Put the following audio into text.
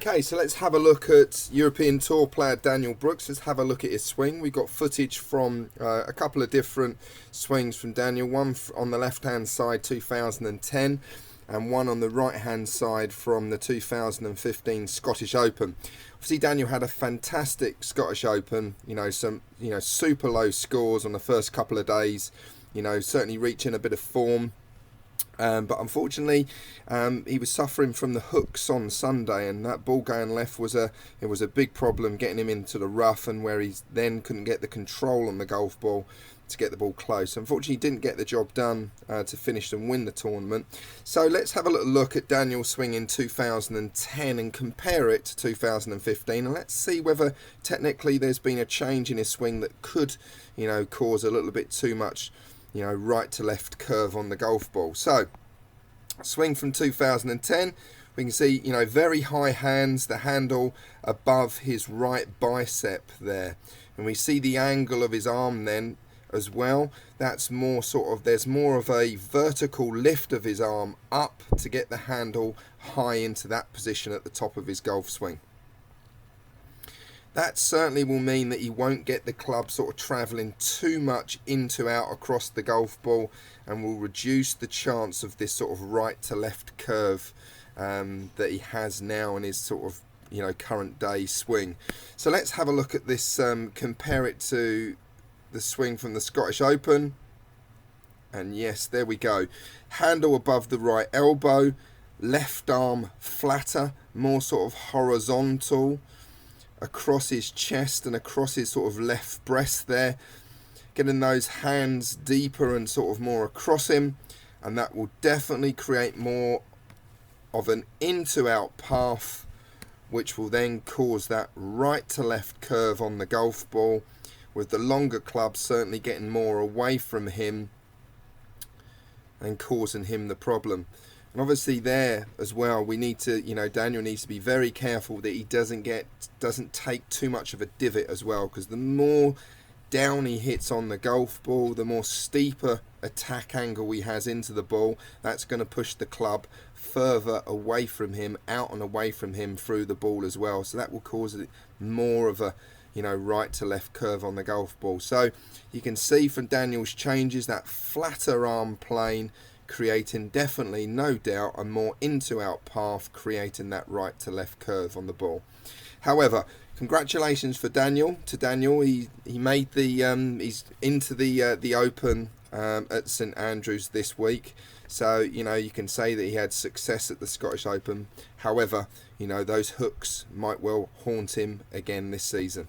Okay, so let's have a look at European Tour player Daniel Brooks. Let's have a look at his swing. We've got footage from a couple of different swings from Daniel. One on the left-hand side, 2010, and one on the right-hand side from the 2015 Scottish Open. Obviously, Daniel had a fantastic Scottish Open. Some super low scores on the first couple of days. Certainly reaching a bit of form. But unfortunately, he was suffering from the hooks on Sunday, and that ball going left was a big problem, getting him into the rough, and where he then couldn't get the control on the golf ball to get the ball close. Unfortunately, he didn't get the job done to finish and win the tournament. So let's have a little look at Daniel's swing in 2010 and compare it to 2015, and let's see whether technically there's been a change in his swing that could, cause a little bit too much right to left curve on the golf ball. So, swing from 2010, we can see, very high hands, the handle above his right bicep there. And we see the angle of his arm then as well. That's more there's more of a vertical lift of his arm up to get the handle high into that position at the top of his golf swing. That certainly will mean that he won't get the club travelling too much into out across the golf ball, and will reduce the chance of this right to left curve that he has now in his current day swing. So let's have a look at this, compare it to the swing from the Scottish Open. And yes, there we go. Handle above the right elbow, left arm flatter, more horizontal across his chest and across his left breast there, getting those hands deeper and more across him, and that will definitely create more of an into out path, which will then cause that right to left curve on the golf ball, with the longer club certainly getting more away from him and causing him the problem. And obviously there as well, we need to, Daniel needs to be very careful that he doesn't take too much of a divot as well, because the more down he hits on the golf ball, the more steeper attack angle he has into the ball. That's going to push the club further away from him, out and away from him through the ball as well. So that will cause it more of a right to left curve on the golf ball. So you can see from Daniel's changes, that flatter arm plane creating definitely, no doubt, a more into out path, creating that right to left curve on the ball. However, congratulations for Daniel. He made the he's into the Open at St Andrews this week. So you can say that he had success at the Scottish Open. However, those hooks might well haunt him again this season.